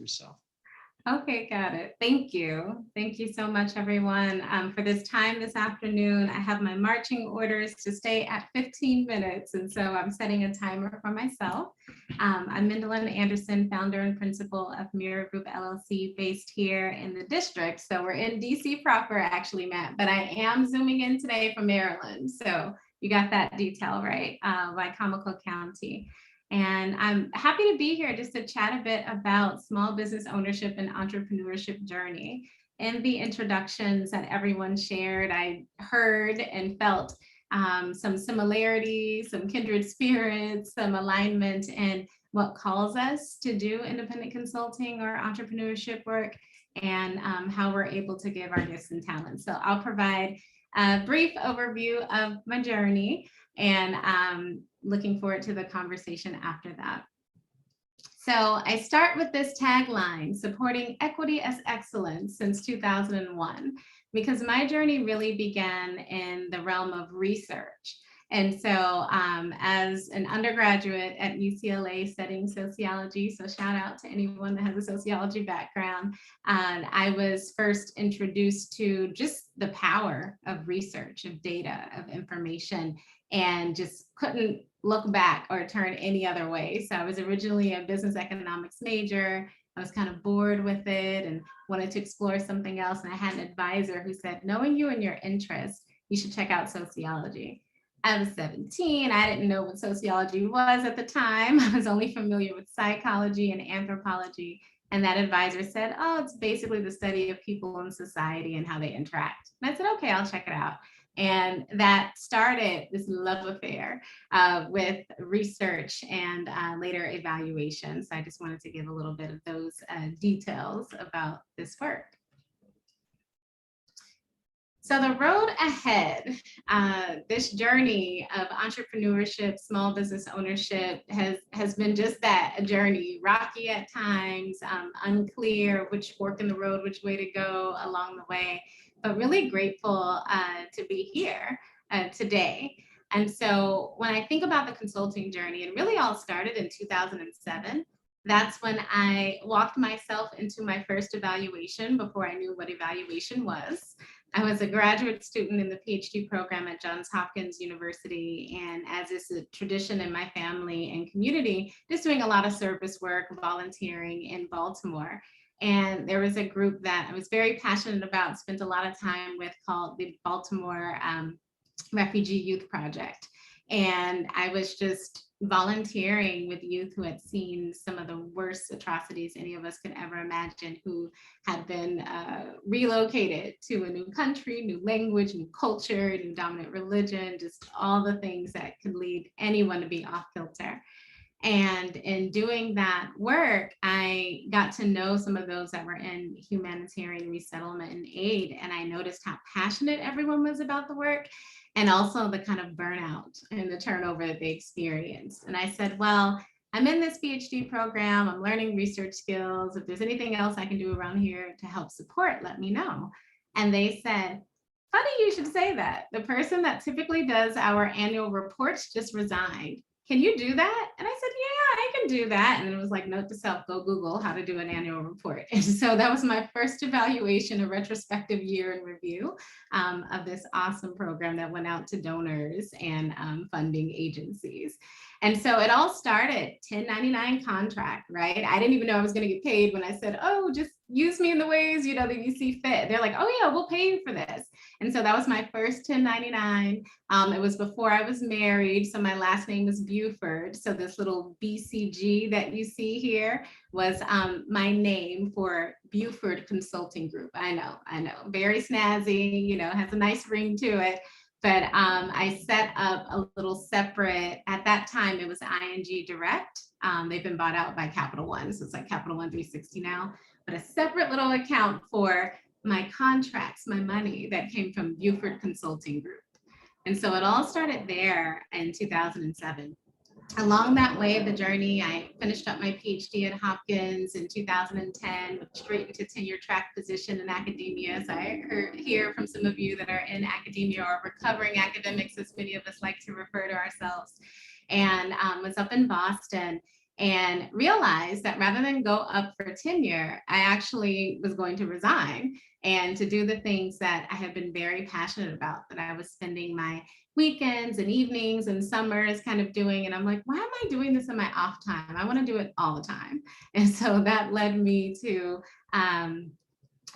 yourself. Okay, got it. Thank you. Thank you so much, everyone, for this time this afternoon. I have my marching orders to stay at 15 minutes, and so I'm setting a timer for myself. I'm Mindelyn Anderson, founder and principal of Mirror Group LLC, based here in the district. So we're in DC proper, actually, Matt, but I am zooming in today from Maryland. So you got that detail right, Wycomico County. And I'm happy to be here just to chat a bit about small business ownership and entrepreneurship journey. In the introductions that everyone shared, I heard and felt some similarities, some kindred spirits, some alignment in what calls us to do independent consulting or entrepreneurship work, and how we're able to give our gifts and talents. So I'll provide a brief overview of my journey, and looking forward to the conversation after that. So I start with this tagline, supporting equity as excellence since 2001, because my journey really began in the realm of research. And so as an undergraduate at UCLA studying sociology, so shout out to anyone that has a sociology background, I was first introduced to just the power of research, of data, of information, and just couldn't look back or turn any other way. So I was originally a business economics major. I was kind of bored with it and wanted to explore something else. And I had an advisor who said, knowing you and your interests, you should check out sociology. I was 17. I didn't know what sociology was at the time. I was only familiar with psychology and anthropology. And that advisor said, oh, it's basically the study of people in society and how they interact. And I said, okay, I'll check it out. And that started this love affair with research and later evaluation. So I just wanted to give a little bit of those details about this work. So the road ahead, this journey of entrepreneurship, small business ownership has been just that, a journey, rocky at times, unclear which fork in the road, which way to go along the way, but really grateful to be here today. And so when I think about the consulting journey, it really all started in 2007. That's when I walked myself into my first evaluation before I knew what evaluation was. I was a graduate student in the PhD program at Johns Hopkins University, and as is a tradition in my family and community, just doing a lot of service work, volunteering in Baltimore. And there was a group that I was very passionate about, spent a lot of time with, called the Baltimore Refugee Youth Project. And I was just volunteering with youth who had seen some of the worst atrocities any of us could ever imagine, who had been relocated to a new country, new language, new culture, new dominant religion, just all the things that could lead anyone to be off kilter. And in doing that work, I got to know some of those that were in humanitarian resettlement and aid. And I noticed how passionate everyone was about the work, and also the kind of burnout and the turnover that they experienced. And I said, well, I'm in this PhD program, I'm learning research skills. If there's anything else I can do around here to help support, let me know. And they said, funny you should say that. The person that typically does our annual reports just resigned. Can you do that? And I said, yeah, I can do that. And it was like, note to self, go Google how to do an annual report. And so that was my first evaluation, a retrospective year in review of this awesome program that went out to donors and funding agencies. And so it all started 1099 contract, right? I didn't even know I was going to get paid when I said, oh, just use me in the ways, you know, that you see fit. They're like, oh yeah, we'll pay you for this. And so that was my first 1099. It was before I was married. So my last name was Buford. So this little BCG that you see here was my name for Buford Consulting Group. I know, very snazzy, you know, has a nice ring to it. But I set up a little separate, at that time, it was ING Direct. They've been bought out by Capital One. So it's like Capital One 360 now, but a separate little account for my contracts, my money that came from Buford Consulting Group. And so it all started there in 2007. Along that way of the journey, I finished up my PhD at Hopkins in 2010, straight into tenure track position in academia. So I hear from some of you that are in academia or recovering academics, as many of us like to refer to ourselves, and was up in Boston. and realized that rather than go up for tenure, I actually was going to resign and to do the things that I have been very passionate about, that I was spending my weekends and evenings and summers kind of doing. And I'm like, why am I doing this in my off time? I want to do it all the time. And so that led me to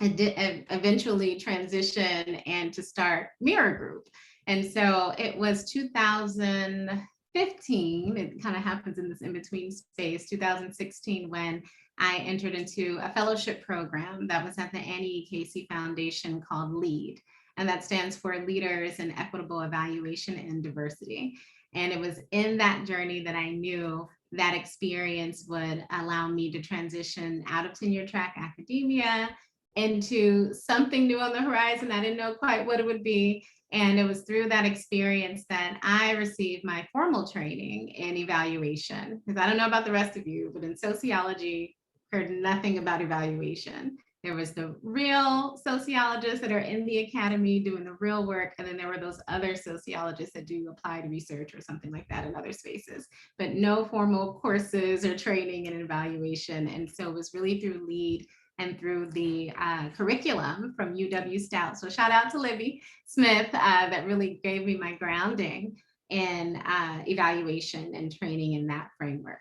eventually transition and to start Mirror Group. And so it was 2015, it kind of happens in this in-between space, 2016, when I entered into a fellowship program that was at the Annie E. Casey Foundation called LEAD. And that stands for Leaders in Equitable Evaluation and Diversity. And it was in that journey that I knew that experience would allow me to transition out of tenure track academia into something new on the horizon. I didn't know quite what it would be. And it was through that experience that I received my formal training in evaluation. Because I don't know about the rest of you, but in sociology, heard nothing about evaluation. There was the real sociologists that are in the academy doing the real work. And then there were those other sociologists that do applied research or something like that in other spaces, but no formal courses or training in evaluation. And so it was really through LEAD and through the curriculum from UW Stout. So shout out to Libby Smith that really gave me my grounding in evaluation and training in that framework.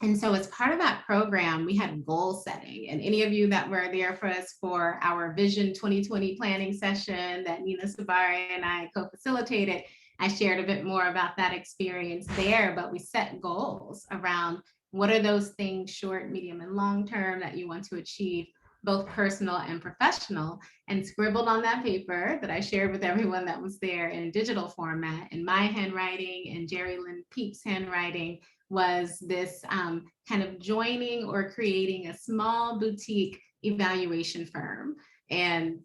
And so as part of that program, we had goal setting. And any of you that were there for us for our Vision 2020 planning session that Nina Sabari and I co-facilitated, I shared a bit more about that experience there, but we set goals around what are those things, short, medium, and long term, that you want to achieve, both personal and professional, and scribbled on that paper that I shared with everyone that was there in digital format, in my handwriting and Jerry Lynn Peek's handwriting, was this kind of joining or creating a small boutique evaluation firm. And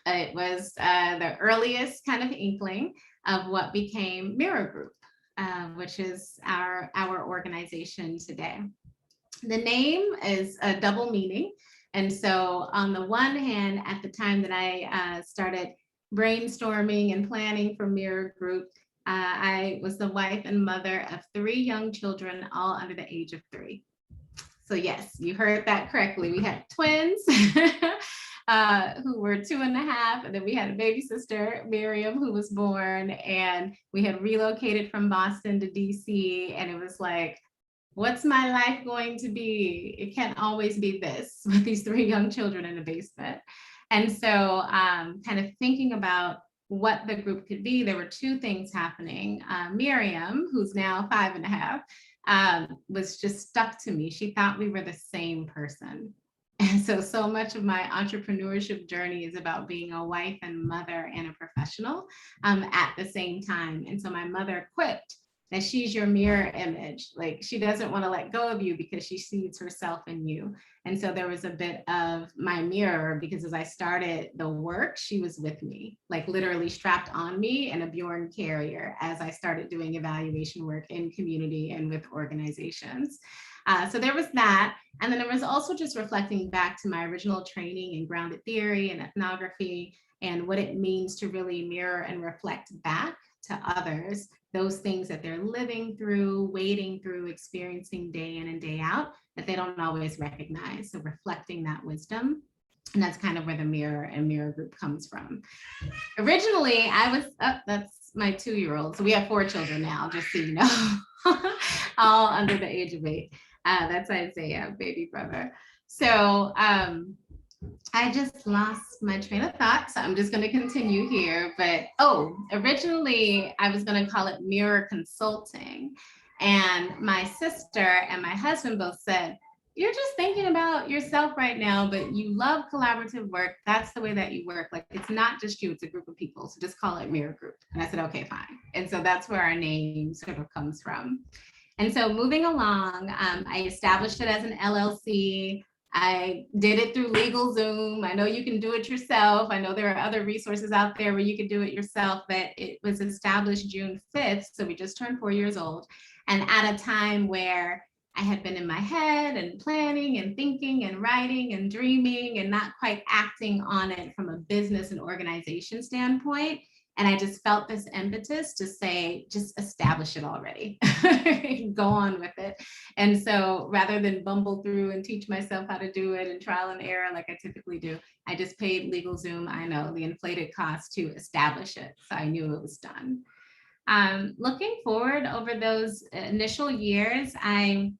it was the earliest kind of inkling of what became Mirror Group, which is our organization today. The name is a double meaning. And so on the one hand, at the time that I started brainstorming and planning for Mirror Group, I was the wife and mother of 3 young children, all under the age of 3. So yes, you heard that correctly. We had twins who were 2.5, and then we had a baby sister, Miriam, who was born, and we had relocated from Boston to DC, and it was like, what's my life going to be? It can't always be this with these 3 young children in a basement. And so kind of thinking about what the group could be, there were 2 things happening. Miriam, who's now 5.5, was just stuck to me. She thought we were the same person. And so much of my entrepreneurship journey is about being a wife and mother and a professional at the same time. And so my mother quipped that she's your mirror image. Like, she doesn't want to let go of you because she sees herself in you. And so there was a bit of my mirror, because as I started the work, she was with me, like literally strapped on me in a Bjorn carrier as I started doing evaluation work in community and with organizations. So there was that. And then there was also just reflecting back to my original training in grounded theory and ethnography and what it means to really mirror and reflect back to others those things that they're living through, wading through, experiencing day in and day out that they don't always recognize. So reflecting that wisdom. And that's kind of where the Mirror and Mirror Group comes from. Originally, I was, that's my 2-year-old. So we have 4 children now, just so you know, all under the age of 8. That's Isaiah, baby brother. So I just lost my train of thought, so I'm just going to continue here. But originally I was going to call it Mirror Consulting. And my sister and my husband both said, you're just thinking about yourself right now, but you love collaborative work. That's the way that you work. Like, it's not just you, it's a group of people. So just call it Mirror Group. And I said, okay, fine. And so that's where our name sort of comes from. And so moving along, I established it as an LLC. I did it through LegalZoom. I know you can do it yourself. I know there are other resources out there where you can do it yourself, but it was established June 5th. So we just turned 4 years old. And at a time where I had been in my head and planning and thinking and writing and dreaming and not quite acting on it from a business and organization standpoint. And I just felt this impetus to say, just establish it already, go on with it. And so rather than bumble through and teach myself how to do it and trial and error like I typically do, I just paid LegalZoom, I know, the inflated cost to establish it. So I knew it was done. Looking forward over those initial years, I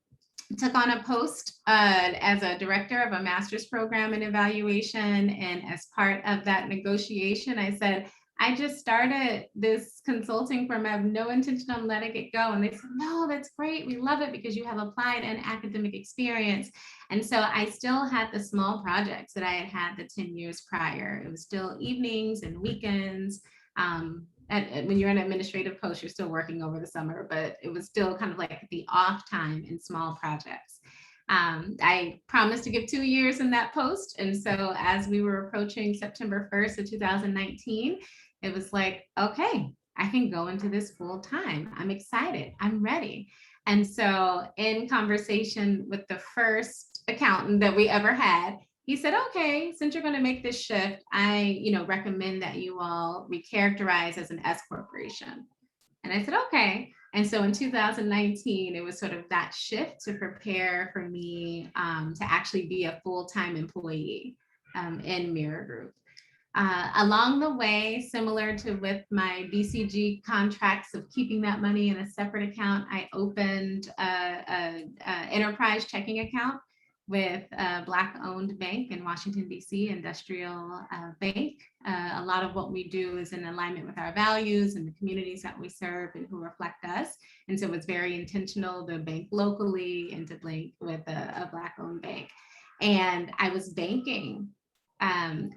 took on a post as a director of a master's program in evaluation. And as part of that negotiation, I said, I just started this consulting firm. I have no intention on letting it go. And they said, no, that's great. We love it because you have applied and academic experience. And so I still had the small projects that I had had the 10 years prior. It was still evenings and weekends. When you're in an administrative post, you're still working over the summer, but it was still kind of like the off time in small projects. I promised to give 2 years in that post. And so as we were approaching September 1st of 2019, it was like, okay, I can go into this full time. I'm excited. I'm ready. And so in conversation with the first accountant that we ever had, he said, okay, since you're going to make this shift, I recommend that you all recharacterize as an S corporation. And I said, okay. And so in 2019, it was sort of that shift to prepare for me to actually be a full-time employee in Mirror Group. Along the way, similar to with my BCG contracts of keeping that money in a separate account, I opened an enterprise checking account with a Black-owned bank in Washington, D.C., Industrial Bank. A lot of what we do is in alignment with our values and the communities that we serve and who reflect us. And so it's very intentional to bank locally and to bank with a Black-owned bank. And I was banking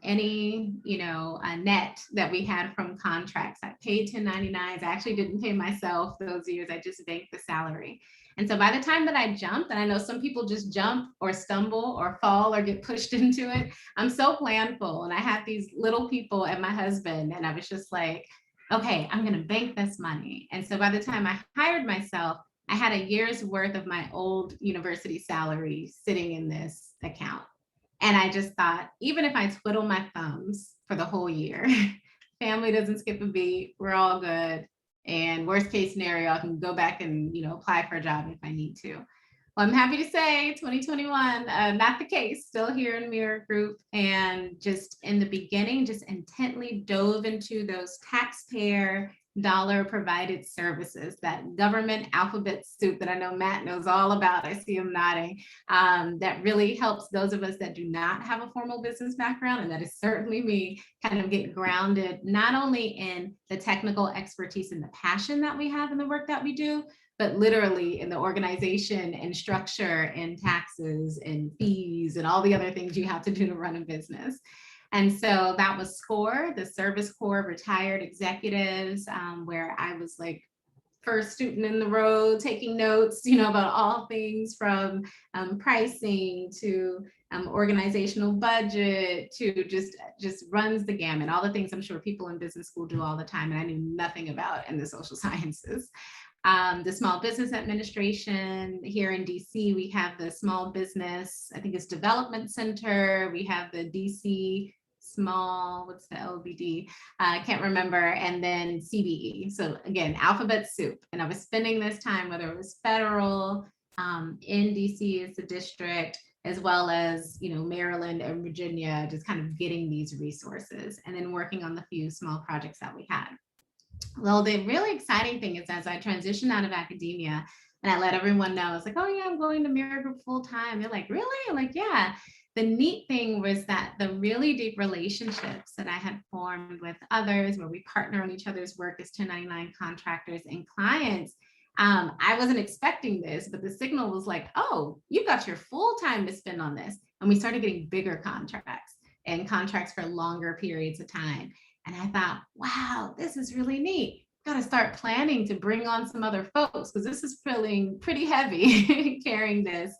any a net that we had from contracts. I paid 1099s. I actually didn't pay myself those years. I just banked the salary. And so by the time that I jumped, and I know some people just jump or stumble or fall or get pushed into it, I'm so planful. And I had these little people and my husband, and I was just like, okay, I'm going to bank this money. And so by the time I hired myself, I had a year's worth of my old university salary sitting in this account. And I just thought, even if I twiddle my thumbs for the whole year, family doesn't skip a beat, we're all good. And worst case scenario, I can go back and apply for a job if I need to. Well, I'm happy to say 2021, not the case, still here in Mirror Group. And just in the beginning, just intently dove into those taxpayer dollar provided services, that government alphabet soup that I know Matt knows all about. I see him nodding. That really helps those of us that do not have a formal business background, and that is certainly me, kind of get grounded, not only in the technical expertise and the passion that we have in the work that we do, but literally in the organization and structure and taxes and fees and all the other things you have to do to run a business. And so that was SCORE, the Service Corps Retired Executives, where I was like first student in the road, taking notes, about all things from pricing to organizational budget to just runs the gamut, all the things I'm sure people in business school do all the time and I knew nothing about in the social sciences. The Small Business Administration here in DC, we have the Small Business, I think it's Development Center. We have the DC Small, what's the LBD? I can't remember. And then CBE. So again, alphabet soup. And I was spending this time, whether it was federal, in DC as the district, as well as, Maryland and Virginia, just kind of getting these resources and then working on the few small projects that we had. Well, the really exciting thing is as I transitioned out of academia and I let everyone know, I was like, oh yeah, I'm going to Mirror Group full time. They're like, really? I'm like, yeah. The neat thing was that the really deep relationships that I had formed with others, where we partner on each other's work as 1099 contractors and clients, I wasn't expecting this, but the signal was like, oh, you got your full time to spend on this. And we started getting bigger contracts and contracts for longer periods of time. And I thought, wow, this is really neat. Got to start planning to bring on some other folks because this is feeling pretty heavy carrying this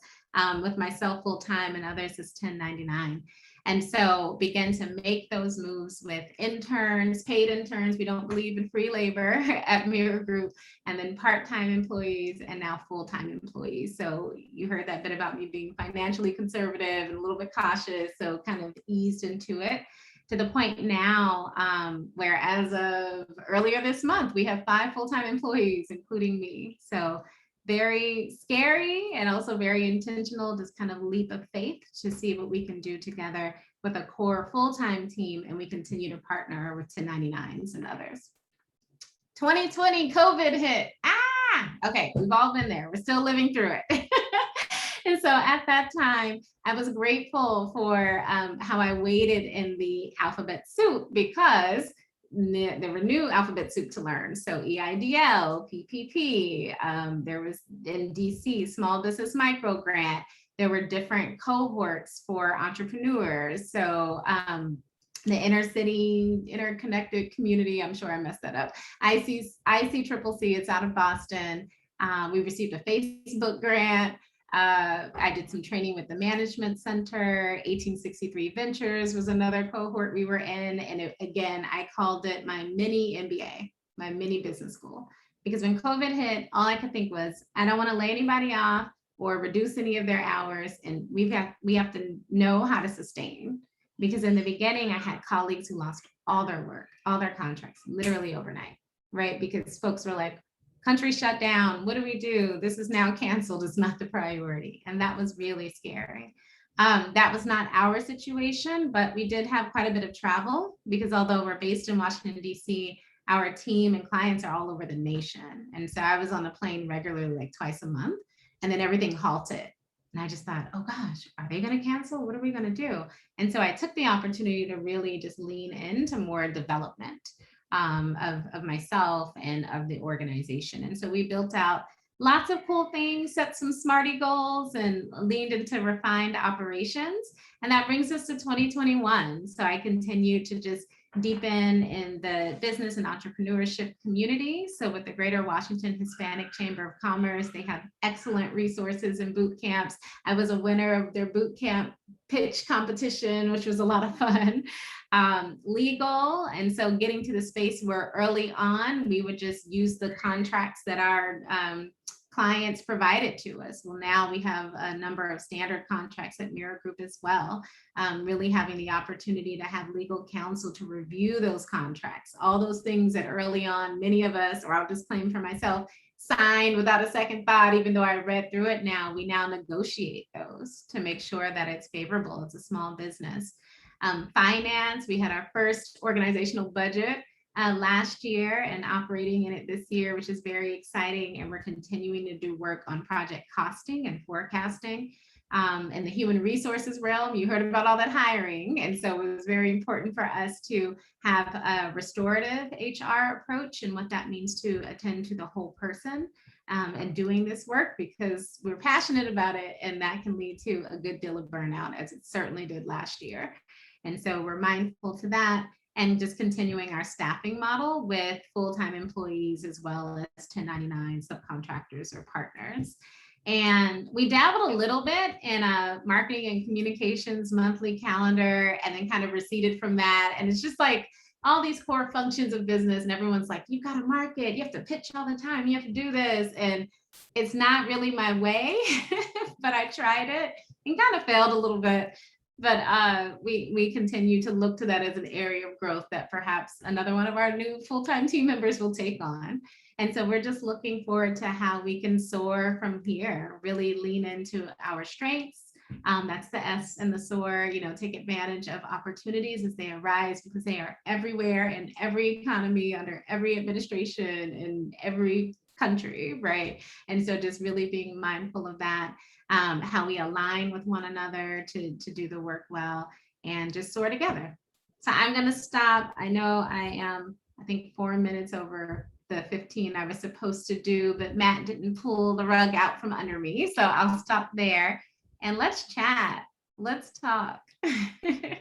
with myself full time and others as 1099. And so began to make those moves with interns, paid interns. We don't believe in free labor at Mirror Group, and then part-time employees and now full-time employees. So you heard that bit about me being financially conservative and a little bit cautious, so kind of eased into it. to the point now where as of earlier this month, we have 5 full-time employees, including me. So very scary and also very intentional, just kind of leap of faith to see what we can do together with a core full-time team, and we continue to partner with 1099s and others. 2020 COVID hit. Okay, we've all been there. We're still living through it. And so at that time, I was grateful for how I waded in the alphabet soup, because there were new alphabet soup to learn. So EIDL, PPP, there was in DC, Small Business Micro Grant. There were different cohorts for entrepreneurs. So the inner city, interconnected community, I'm sure I messed that up. ICCCC, it's out of Boston. We received a Facebook grant. I did some training with the Management Center. 1863 Ventures was another cohort we were in. And again, I called it my mini MBA, my mini business school. Because when COVID hit, all I could think was, I don't want to lay anybody off or reduce any of their hours. And we have to know how to sustain. Because in the beginning, I had colleagues who lost all their work, all their contracts, literally overnight, right? Because folks were like, country shut down, what do we do? This is now canceled, it's not the priority. And that was really scary. That was not our situation, but we did have quite a bit of travel, because although we're based in Washington, DC, our team and clients are all over the nation. And so I was on the plane regularly, like twice a month, and then everything halted. And I just thought, oh gosh, are they going to cancel? What are we going to do? And so I took the opportunity to really just lean into more development of myself and of the organization. And so we built out lots of cool things, set some SMARTY goals, and leaned into refined operations. And that brings us to 2021. So I continue to just deepen in the business and entrepreneurship community. So with the Greater Washington Hispanic Chamber of Commerce, they have excellent resources and boot camps. I was a winner of their boot camp pitch competition, which was a lot of fun. Legal, and so getting to the space where early on, we would just use the contracts that our clients provided to us. Well, now we have a number of standard contracts at Mirror Group as well. Really having the opportunity to have legal counsel to review those contracts, all those things that early on, many of us, or I'll just claim for myself, signed without a second thought. Even though I read through it now, we now negotiate those to make sure that it's favorable. It's a small business. Finance, we had our first organizational budget last year and operating in it this year, which is very exciting. And we're continuing to do work on project costing and forecasting. In the human resources realm, you heard about all that hiring. And so it was very important for us to have a restorative HR approach and what that means to attend to the whole person and doing this work, because we're passionate about it, and that can lead to a good deal of burnout, as it certainly did last year. And so we're mindful to that, and just continuing our staffing model with full-time employees as well as 1099 subcontractors or partners. And we dabbled a little bit in a marketing and communications monthly calendar, and then kind of receded from that. And it's just like all these core functions of business, and everyone's like, you got to market, you have to pitch all the time, you have to do this. And it's not really my way, but I tried it and kind of failed a little bit. But we continue to look to that as an area of growth that perhaps another one of our new full-time team members will take on. And so we're just looking forward to how we can soar from here, really lean into our strengths. That's the S and the SOAR, take advantage of opportunities as they arise, because they are everywhere in every economy, under every administration, in every country, right? And so just really being mindful of that. How we align with one another to do the work well, and just soar together. So I'm going to stop. I know I am, I think 4 minutes over the 15 I was supposed to do, but Matt didn't pull the rug out from under me. So I'll stop there and let's chat. Let's talk. Thank you.